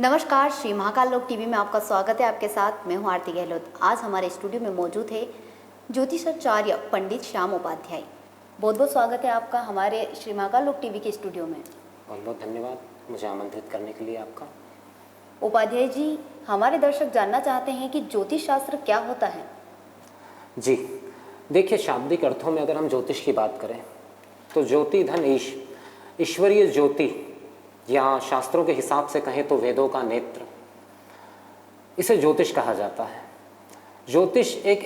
नमस्कार, श्री महाकाल लोक टीवी में आपका स्वागत है। आपके साथ मैं हूं आरती गहलोत। आज हमारे स्टूडियो में मौजूद है ज्योतिषाचार्य पंडित श्याम उपाध्याय। बहुत बहुत स्वागत है आपका हमारे श्री महाकाल लोक टीवी के स्टूडियो में। बहुत बहुत धन्यवाद मुझे आमंत्रित करने के लिए आपका। उपाध्याय जी, हमारे दर्शक जानना चाहते हैं कि ज्योतिष शास्त्र क्या होता है। जी देखिए, शाब्दिक अर्थों में अगर हम ज्योतिष की बात करें तो ज्योति धन ईश, ईश्वरीय ज्योति, या शास्त्रों के हिसाब से कहें तो वेदों का नेत्र, इसे ज्योतिष कहा जाता है। ज्योतिष एक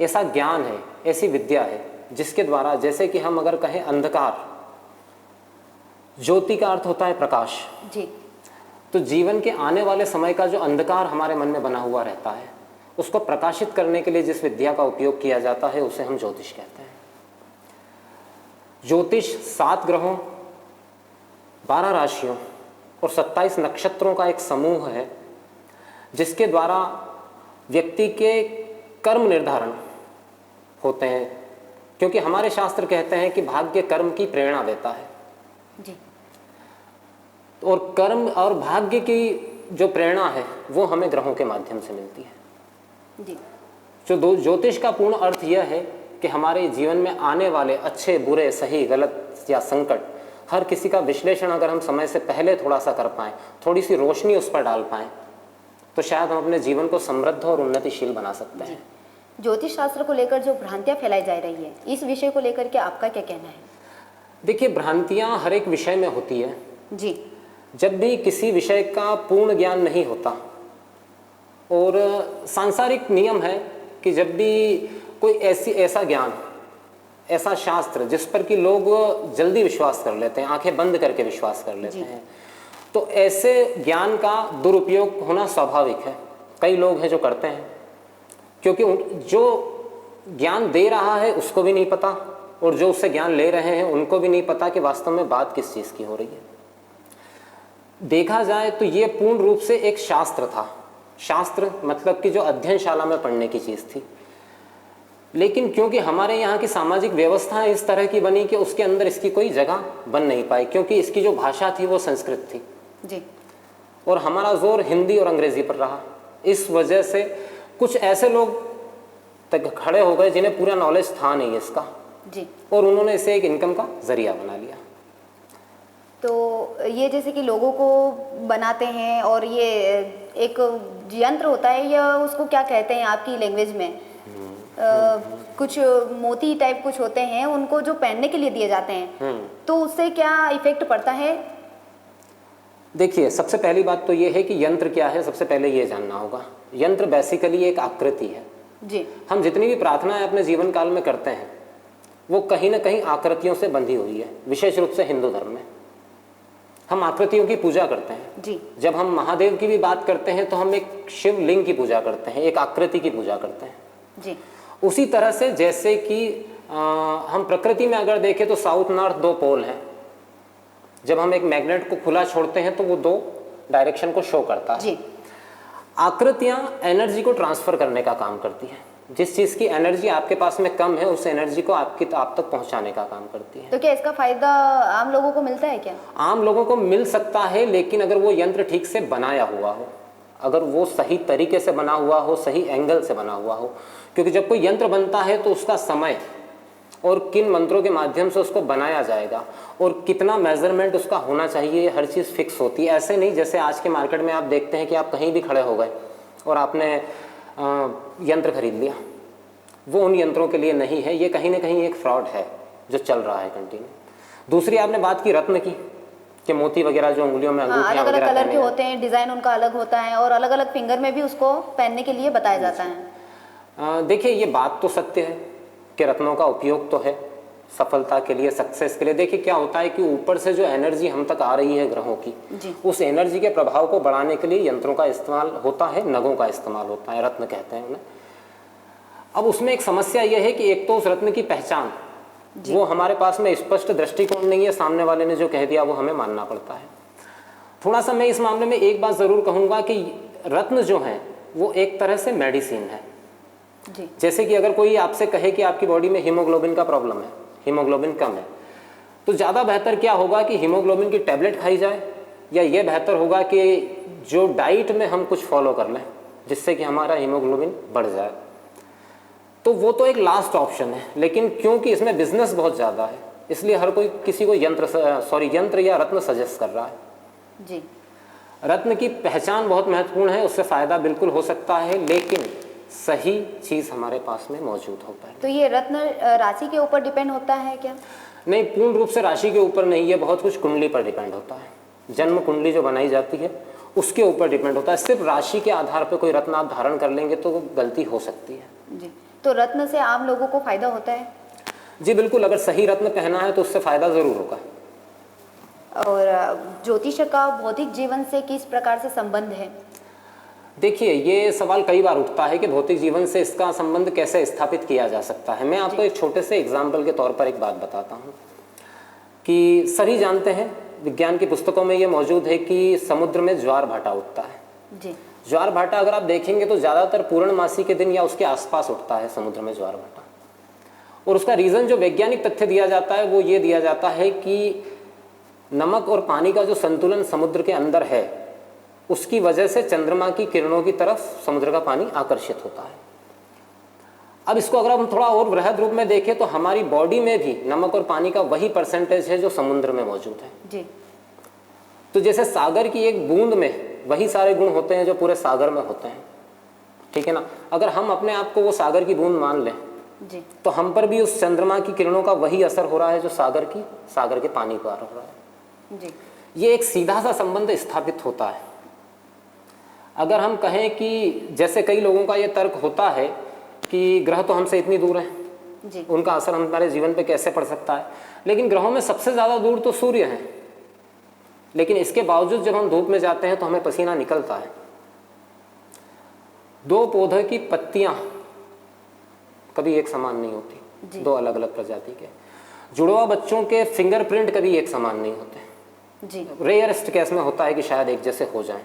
ऐसा ज्ञान है, ऐसी विद्या है जिसके द्वारा, जैसे कि हम अगर कहें अंधकार, ज्योति का अर्थ होता है प्रकाश जी। तो जीवन के आने वाले समय का जो अंधकार हमारे मन में बना हुआ रहता है उसको प्रकाशित करने के लिए जिस विद्या का उपयोग किया जाता है उसे हम ज्योतिष कहते हैं। ज्योतिष 7 ग्रहों, 12 राशियों और 27 नक्षत्रों का एक समूह है जिसके द्वारा व्यक्ति के कर्म निर्धारण होते हैं, क्योंकि हमारे शास्त्र कहते हैं कि भाग्य कर्म की प्रेरणा देता है जी। और कर्म और भाग्य की जो प्रेरणा है वो हमें ग्रहों के माध्यम से मिलती है जी। जो ज्योतिष का पूर्ण अर्थ यह है कि हमारे जीवन में आने वाले अच्छे बुरे, सही गलत या संकट, हर किसी का विश्लेषण अगर हम समय से पहले थोड़ा सा कर पाएं, थोड़ी सी रोशनी उस पर डाल पाएं, तो शायद हम अपने जीवन को समृद्ध और उन्नतिशील बना सकते हैं। ज्योतिष शास्त्र को लेकर जो भ्रांतियां फैलाई जा रही है, इस विषय को लेकर के आपका क्या कहना है। देखिए, भ्रांतियां हर एक विषय में होती है जी। जब भी किसी विषय का पूर्ण ज्ञान नहीं होता, और सांसारिक नियम है कि जब भी कोई ऐसा ज्ञान, ऐसा शास्त्र जिस पर कि लोग जल्दी विश्वास कर लेते हैं, आंखें बंद करके विश्वास कर लेते हैं, तो ऐसे ज्ञान का दुरुपयोग होना स्वाभाविक है। कई लोग हैं जो करते हैं, क्योंकि जो ज्ञान दे रहा है उसको भी नहीं पता और जो उससे ज्ञान ले रहे हैं उनको भी नहीं पता कि वास्तव में बात किस चीज़ की हो रही है। देखा जाए तो ये पूर्ण रूप से एक शास्त्र था। शास्त्र मतलब कि जो अध्ययनशाला में पढ़ने की चीज़ थी, लेकिन क्योंकि हमारे यहाँ की सामाजिक व्यवस्था इस तरह की बनी कि उसके अंदर इसकी कोई जगह बन नहीं पाई, क्योंकि इसकी जो भाषा थी वो संस्कृत थी जी। और हमारा जोर हिंदी और अंग्रेजी पर रहा। इस वजह से कुछ ऐसे लोग तक खड़े हो गए जिन्हें पूरा नॉलेज था नहीं इसका जी, और उन्होंने इसे एक इनकम का जरिया बना लिया। तो ये जैसे कि लोगों को बनाते हैं, और ये एक यंत्र होता है, या उसको क्या कहते हैं आपकी लैंग्वेज में, कुछ मोती टाइप कुछ होते हैं, उनको जो पहनने के लिए दिए जाते हैं, तो उससे क्या इफेक्ट पड़ता है। देखिए, सबसे पहली बात तो ये है कि यंत्र क्या है, सबसे पहले ये जानना होगा। यंत्र बेसिकली एक आकृति है जी। हम जितनी भी प्रार्थनाएं अपने जीवन काल में करते हैं वो कहीं ना कहीं आकृतियों से बंधी हुई है। विशेष रूप से हिंदू धर्म में हम आकृतियों की पूजा करते हैं जी। जब हम महादेव की भी बात करते हैं तो हम एक शिवलिंग की पूजा करते हैं, एक आकृति की पूजा करते हैं जी। उसी तरह से जैसे कि हम प्रकृति में अगर देखें तो साउथ नॉर्थ 2 पोल हैं। जब हम एक मैग्नेट को खुला छोड़ते हैं तो वो 2 डायरेक्शन को शो करता है जी। आकृतियां एनर्जी को ट्रांसफर करने का काम करती हैं। जिस चीज़ की एनर्जी आपके पास में कम है उस एनर्जी को आप तक पहुंचाने का काम करती है। तो क्या इसका फायदा आम लोगों को मिलता है क्या। आम लोगों को मिल सकता है, लेकिन अगर वो यंत्र ठीक से बनाया हुआ हो, अगर वो सही तरीके से बना हुआ हो, सही एंगल से बना हुआ हो, क्योंकि जब कोई यंत्र बनता है तो उसका समय और किन मंत्रों के माध्यम से उसको बनाया जाएगा और कितना मेजरमेंट उसका होना चाहिए, हर चीज़ फिक्स होती है। ऐसे नहीं जैसे आज के मार्केट में आप देखते हैं कि आप कहीं भी खड़े हो गए और आपने यंत्र खरीद लिया, वो उन यंत्रों के लिए नहीं है। ये कहीं ना कहीं एक फ्रॉड है जो चल रहा है कंटिन्यू। दूसरी आपने बात की रत्न की, कि मोती वगैरह जो उंगलियों में अलग अलग कलर के होते हैं, डिजाइन उनका अलग होता है, और अलग अलग फिंगर में भी उसको पहनने के लिए बताया जाता है। देखिए, ये बात तो सत्य है कि रत्नों का उपयोग तो है सफलता के लिए, सक्सेस के लिए। देखिए क्या होता है कि ऊपर से जो एनर्जी हम तक आ रही है ग्रहों की, उस एनर्जी के प्रभाव को बढ़ाने के लिए यंत्रों का इस्तेमाल होता है, नगों का इस्तेमाल होता है, रत्न कहते हैं उन्हें। अब उसमें एक समस्या यह है कि एक तो उस रत्न की पहचान वो हमारे पास में स्पष्ट दृष्टिकोण नहीं है, सामने वाले ने जो कह दिया वो हमें मानना पड़ता है। थोड़ा सा मैं इस मामले में एक बात जरूर कहूँगा कि रत्न जो है वो एक तरह से मेडिसिन है जी। जैसे कि अगर कोई आपसे कहे कि आपकी बॉडी में हीमोग्लोबिन का प्रॉब्लम है, हीमोग्लोबिन कम है, तो ज़्यादा बेहतर क्या होगा कि हीमोग्लोबिन की टैबलेट खाई जाए या ये बेहतर होगा कि जो डाइट में हम कुछ फॉलो कर लें जिससे कि हमारा हीमोग्लोबिन बढ़ जाए, तो वो तो एक लास्ट ऑप्शन है। लेकिन क्योंकि इसमें बिजनेस बहुत ज़्यादा है इसलिए हर कोई किसी को यंत्र या रत्न सजेस्ट कर रहा है। जी। रत्न की पहचान बहुत महत्वपूर्ण है, उससे फ़ायदा बिल्कुल हो सकता है, लेकिन सही चीज़ हमारे पास में मौजूद हो पाए। तो ये रत्न राशि के ऊपर डिपेंड होता है क्या? नहीं, पूर्ण रूप से राशि के ऊपर नहीं, ये बहुत कुछ कुंडली पर डिपेंड होता है। जन्म कुंडली जो बनाई जाती है उसके ऊपर डिपेंड होता है। सिर्फ राशि के आधार पर कोई रत्न आप धारण कर लेंगे तो गलती हो सकती है। जी। तो रत्न से आम लोगों को फायदा होता है? जी बिल्कुल, अगर सही रत्न पहना है तो उससे फायदा जरूर होगा। और ज्योतिष का भौतिक जीवन से किस प्रकार से संबंध है? देखिए, ये सवाल कई बार उठता है कि भौतिक जीवन से इसका संबंध कैसे स्थापित किया जा सकता है। मैं आपको एक छोटे से एग्जाम्पल के तौर पर एक बात बताता हूँ कि सभी जानते हैं, विज्ञान की पुस्तकों में ये मौजूद है कि समुद्र में ज्वार भाटा उठता है। जी। ज्वार भाटा अगर आप देखेंगे तो ज़्यादातर पूर्णमासी के दिन या उसके आसपास उठता है समुद्र में ज्वार भाटा। और उसका रीज़न जो वैज्ञानिक तथ्य दिया जाता है वो ये दिया जाता है कि नमक और पानी का जो संतुलन समुद्र के अंदर है उसकी वजह से चंद्रमा की किरणों की तरफ समुद्र का पानी आकर्षित होता है। अब इसको अगर हम थोड़ा और वृहद रूप में देखें तो हमारी बॉडी में भी नमक और पानी का वही परसेंटेज है जो समुद्र में मौजूद है। जी। तो जैसे सागर की एक बूंद में वही सारे गुण होते हैं जो पूरे सागर में होते हैं, ठीक है ना। अगर हम अपने आप को वो सागर की बूंद मान लें जी। तो हम पर भी उस चंद्रमा की किरणों का वही असर हो रहा है जो सागर के पानी पर हो रहा है। जी। ये एक सीधा सा संबंध स्थापित होता है। अगर हम कहें कि जैसे कई लोगों का ये तर्क होता है कि ग्रह तो हमसे इतनी दूर हैं, जी। उनका असर हमारे जीवन पे कैसे पड़ सकता है, लेकिन ग्रहों में सबसे ज़्यादा दूर तो सूर्य है। लेकिन इसके बावजूद जब हम धूप में जाते हैं तो हमें पसीना निकलता है। दो पौधे की पत्तियां कभी एक समान नहीं होती, दो अलग अलग प्रजाति के। जुड़वा बच्चों के फिंगरप्रिंट कभी एक समान नहीं होते। जी। रेयरेस्ट केस में होता है कि शायद एक जैसे हो जाएं,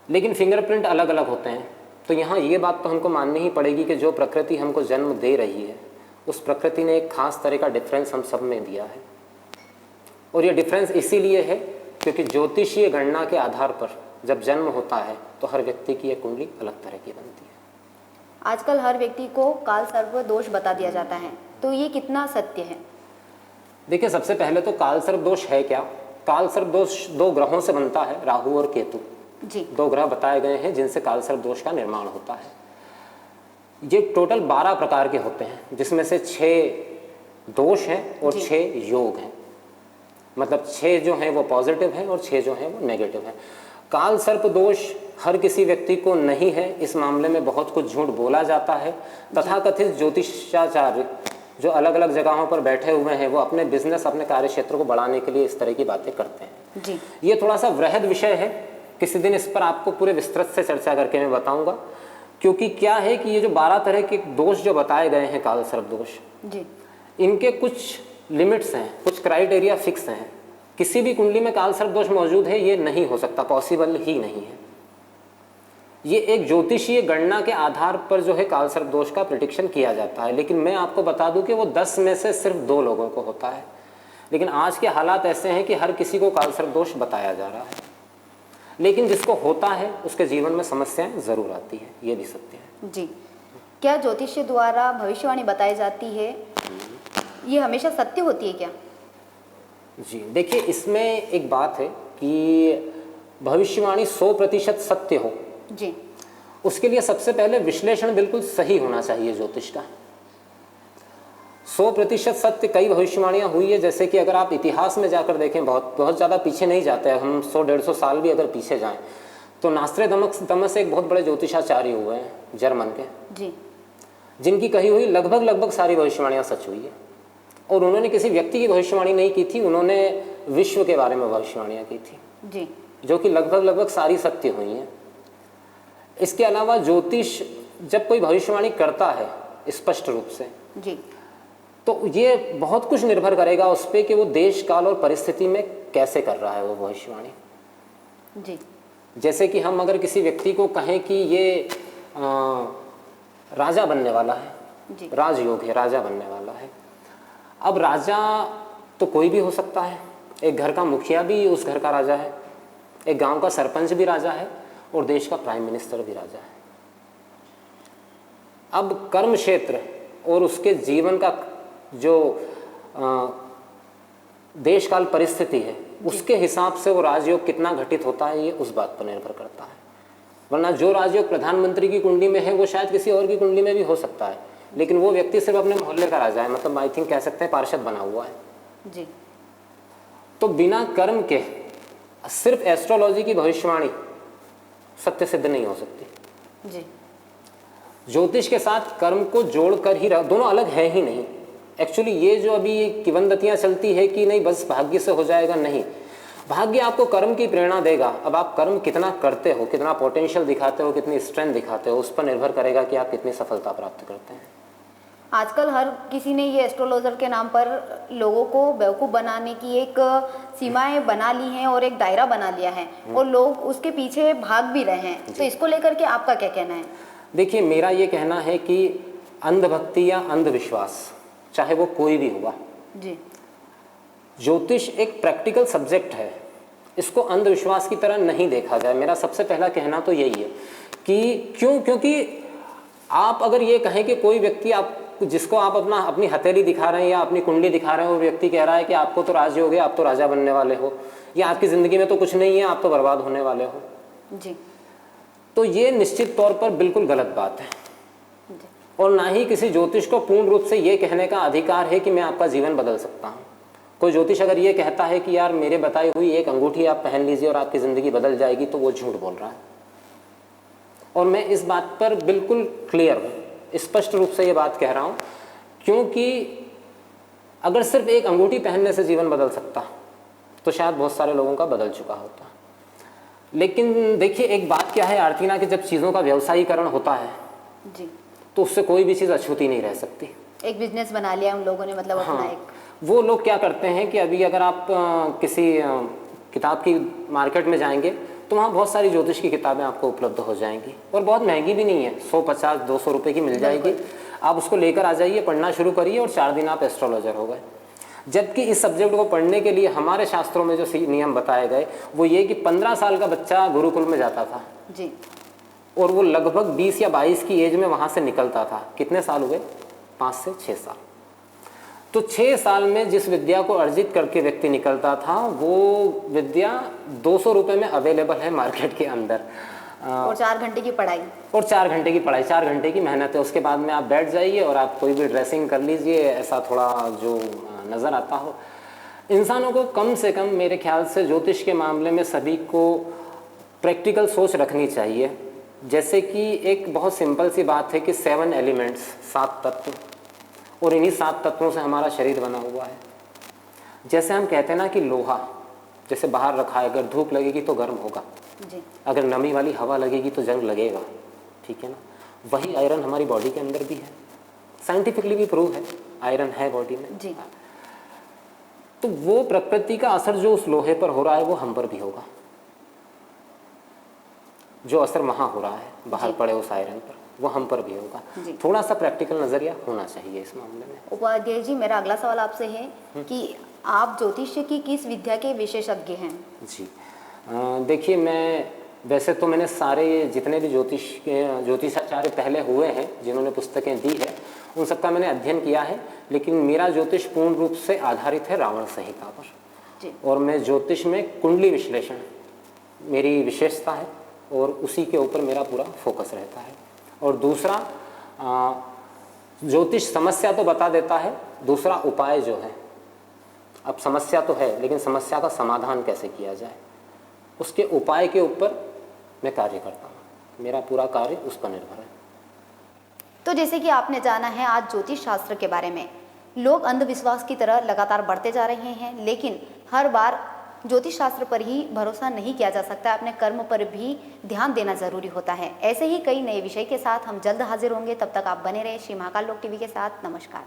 लेकिन फिंगरप्रिंट अलग अलग होते हैं। तो यहाँ ये बात तो हमको माननी ही पड़ेगी कि जो प्रकृति हमको जन्म दे रही है उस प्रकृति ने एक खास तरह का डिफरेंस हम सब में दिया है। और ये डिफरेंस इसीलिए है क्योंकि ज्योतिषीय गणना के आधार पर जब जन्म होता है तो हर व्यक्ति की एक कुंडली अलग तरह की बनती है। आजकल हर व्यक्ति को काल सर्प दोष बता दिया जाता है, तो ये कितना सत्य है? देखिए, सबसे पहले तो काल सर्प दोष है क्या? काल सर्प दोष दो ग्रहों से बनता है, राहु और केतु। जी। दो ग्रह बताए गए हैं जिनसे काल सर्प दोष का निर्माण होता है। ये टोटल 12 प्रकार के होते हैं जिसमें से 6 दोष हैं और 6 योग हैं। मतलब 6 जो हैं वो पॉजिटिव हैं और 6 जो हैं वो नेगेटिव हैं। काल सर्प दोष हर किसी व्यक्ति को नहीं है, इस मामले में बहुत कुछ झूठ बोला जाता है। तथाकथित ज्योतिषाचार्य जो अलग अलग जगहों पर बैठे हुए हैं वो अपने बिजनेस, अपने कार्य क्षेत्र को बढ़ाने के लिए इस तरह की बातें करते हैं। जी। ये थोड़ा सा वृहद विषय है, किसी दिन इस पर आपको पूरे विस्तृत से चर्चा करके मैं बताऊंगा। क्योंकि क्या है कि ये जो 12 तरह के दोष जो बताए गए हैं काल सर्प दोष, जी, इनके कुछ लिमिट्स हैं, कुछ क्राइटेरिया फिक्स हैं। किसी भी कुंडली में काल सर्प दोष मौजूद है ये नहीं हो सकता, पॉसिबल ही नहीं है। ये एक ज्योतिषीय गणना के आधार पर जो है काल सर्प दोष का प्रिडिक्शन किया जाता है। लेकिन मैं आपको बता दूं कि वो 10 में से सिर्फ 2 लोगों को होता है। लेकिन आज के हालात ऐसे हैं कि हर किसी को काल सर्प दोष बताया जा रहा है, लेकिन जिसको होता है उसके जीवन में समस्याएं जरूर आती है, ये भी सत्य है। जी। क्या ज्योतिष द्वारा भविष्यवाणी बताई जाती है, ये हमेशा सत्य होती है क्या? जी देखिए, इसमें एक बात है कि भविष्यवाणी 100% सत्य हो, जी, उसके लिए सबसे पहले विश्लेषण बिल्कुल सही होना चाहिए ज्योतिष का। 100% सत्य कई भविष्यवाणियां हुई है, जैसे कि अगर आप इतिहास में जाकर देखें, बहुत ज़्यादा पीछे नहीं जाते हैं हम, 100-150 साल भी अगर पीछे जाएं तो नास्ट्रेदामस एक बहुत बड़े ज्योतिषाचार्य हुए हैं जर्मन के, जी, जिनकी कही हुई लगभग सारी भविष्यवाणियां सच हुई है। और उन्होंने किसी व्यक्ति की भविष्यवाणी नहीं की थी, उन्होंने विश्व के बारे में भविष्यवाणियां की थी, जी, जो कि लगभग सारी सत्य हुई हैं। इसके अलावा ज्योतिष जब कोई भविष्यवाणी करता है स्पष्ट रूप से, जी, तो ये बहुत कुछ निर्भर करेगा उस पर कि वो देश काल और परिस्थिति में कैसे कर रहा है वो भविष्यवाणी। जी, जैसे कि हम अगर किसी व्यक्ति को कहें कि ये राजा बनने वाला है, जी, राजयोग है, राजा बनने वाला है। अब राजा तो कोई भी हो सकता है, एक घर का मुखिया भी उस घर का राजा है, एक गांव का सरपंच भी राजा है और देश का प्राइम मिनिस्टर भी राजा है। अब कर्म क्षेत्र और उसके जीवन का जो देश काल परिस्थिति है उसके हिसाब से वो राजयोग कितना घटित होता है ये उस बात पर निर्भर करता है। वरना जो राजयोग प्रधानमंत्री की कुंडली में है वो शायद किसी और की कुंडली में भी हो सकता है, लेकिन वो व्यक्ति सिर्फ अपने मोहल्ले का राजा है, मतलब आई थिंक कह सकते हैं पार्षद बना हुआ है जी। तो बिना कर्म के सिर्फ एस्ट्रोलॉजी की भविष्यवाणी सत्य सिद्ध नहीं हो सकती। जी। ज्योतिष के साथ कर्म को जोड़कर ही दोनों अलग है ही नहीं। एक्चुअली ये जो अभी किंवदंतियां चलती है कि नहीं बस भाग्य से हो जाएगा, नहीं, भाग्य आपको कर्म की प्रेरणा देगा। अब आप कर्म कितना करते हो, कितना पोटेंशियल दिखाते हो, कितनी स्ट्रेंथ दिखाते हो, उस पर निर्भर करेगा कि आप कितनी सफलता प्राप्त करते हैं। आजकल हर किसी ने ये एस्ट्रोलॉजर के नाम पर लोगों को बेवकूफ़ बनाने की एक सीमाएं बना ली हैं और एक दायरा बना लिया है और लोग उसके पीछे भाग भी रहे हैं। तो इसको लेकर के आपका क्या कहना है? देखिए, मेरा ये कहना है कि अंधभक्ति या अंधविश्वास चाहे वो कोई भी हुआ जी, ज्योतिष एक प्रैक्टिकल सब्जेक्ट है, इसको अंधविश्वास की तरह नहीं देखा जाए। मेरा सबसे पहला कहना तो यही है कि क्योंकि आप अगर ये कहें कि कोई व्यक्ति आप जिसको आप अपनी हथेली दिखा रहे हैं या अपनी कुंडली दिखा रहे हैं, वो व्यक्ति कह रहा है कि आपको तो राजयोग है, आप तो राजा बनने वाले हो, या आपकी ज़िंदगी में तो कुछ नहीं है, आप तो बर्बाद होने वाले हो जी, तो ये निश्चित तौर पर बिल्कुल गलत बात है। जी। और ना ही किसी ज्योतिष को पूर्ण रूप से ये कहने का अधिकार है कि मैं आपका जीवन बदल सकता हूँ। कोई ज्योतिष अगर ये कहता है कि यार मेरे बताई हुई एक अंगूठी आप पहन लीजिए और आपकी ज़िंदगी बदल जाएगी, तो वो झूठ बोल रहा है। और मैं इस बात पर बिल्कुल क्लियर हूँ, स्पष्ट रूप से ये बात कह रहा हूँ, क्योंकि अगर सिर्फ एक अंगूठी पहनने से जीवन बदल सकता तो शायद बहुत सारे लोगों का बदल चुका होता। लेकिन देखिए, एक बात क्या है आरती ना, कि जब चीज़ों का व्यवसायीकरण होता है जी, तो उससे कोई भी चीज़ अछूती नहीं रह सकती। एक बिजनेस बना लिया उन लोगों ने, मतलब अपना एक। वो लोग क्या करते हैं कि अभी अगर आप किसी किताब की मार्केट में जाएंगे तो वहाँ बहुत सारी ज्योतिष की किताबें आपको उपलब्ध हो जाएंगी और बहुत महंगी भी नहीं है, 150-200 रुपये की मिल जाएगी। आप उसको लेकर आ जाइए, पढ़ना शुरू करिए और 4 दिन आप एस्ट्रोलॉजर हो गए। जबकि इस सब्जेक्ट को पढ़ने के लिए हमारे शास्त्रों में जो नियम बताए गए वो ये कि 15 साल का बच्चा गुरुकुल में जाता था जी, और वो लगभग 20 या 22 की एज में वहाँ से निकलता था। कितने साल हुए? 5 से 6 साल। तो 6 साल में जिस विद्या को अर्जित करके व्यक्ति निकलता था वो विद्या 200 रुपये में अवेलेबल है मार्केट के अंदर। और 4 घंटे की पढ़ाई, और 4 घंटे की पढ़ाई, 4 घंटे की मेहनत है। उसके बाद में आप बैठ जाइए और आप कोई भी ड्रेसिंग कर लीजिए, ऐसा थोड़ा जो नज़र आता हो। इंसानों को कम से कम मेरे ख्याल से ज्योतिष के मामले में सभी को प्रैक्टिकल सोच रखनी चाहिए। जैसे कि एक बहुत सिंपल सी बात है कि 7 एलिमेंट्स, 7 तत्व, और इन्हीं 7 तत्वों से हमारा शरीर बना हुआ है। जैसे हम कहते हैं ना कि लोहा जैसे बाहर रखा है, अगर धूप लगेगी तो गर्म होगा जी, अगर नमी वाली हवा लगेगी तो जंग लगेगा, ठीक है ना। वही आयरन हमारी बॉडी के अंदर भी है, साइंटिफिकली भी प्रूव है, आयरन है बॉडी में जी। तो वो प्रकृति का असर जो उस लोहे पर हो रहा है वो हम पर भी होगा। जो असर वहाँ हो रहा है बाहर पड़े उस आयरन पर, वो हम पर भी होगा। थोड़ा सा प्रैक्टिकल नज़रिया होना चाहिए इस मामले में। उपाध्याय जी, मेरा अगला सवाल आपसे है कि आप ज्योतिष्य की किस विद्या के विशेषज्ञ हैं? जी, देखिए, वैसे तो मैंने सारे जितने भी ज्योतिषाचार्य पहले हुए हैं जिन्होंने पुस्तकें दी है उन सबका मैंने अध्ययन किया है, लेकिन मेरा ज्योतिष पूर्ण रूप से आधारित है रावण संहिता पर जी। और मैं ज्योतिष में कुंडली विश्लेषण मेरी विशेषता है और उसी के ऊपर मेरा पूरा फोकस रहता है। और दूसरा, ज्योतिष समस्या तो बता देता है, दूसरा उपाय जो है, अब समस्या तो है लेकिन समस्या का समाधान कैसे किया जाए उसके उपाय के ऊपर मैं कार्य करता हूँ। मेरा पूरा कार्य उस पर निर्भर है। तो जैसे कि आपने जाना है आज ज्योतिष शास्त्र के बारे में, लोग अंधविश्वास की तरह लगातार बढ़ते जा रहे हैं, लेकिन हर बार ज्योतिष शास्त्र पर ही भरोसा नहीं किया जा सकता, अपने कर्म पर भी ध्यान देना जरूरी होता है। ऐसे ही कई नए विषय के साथ हम जल्द हाजिर होंगे, तब तक आप बने रहे श्री महाकाल लोक टीवी के साथ। नमस्कार।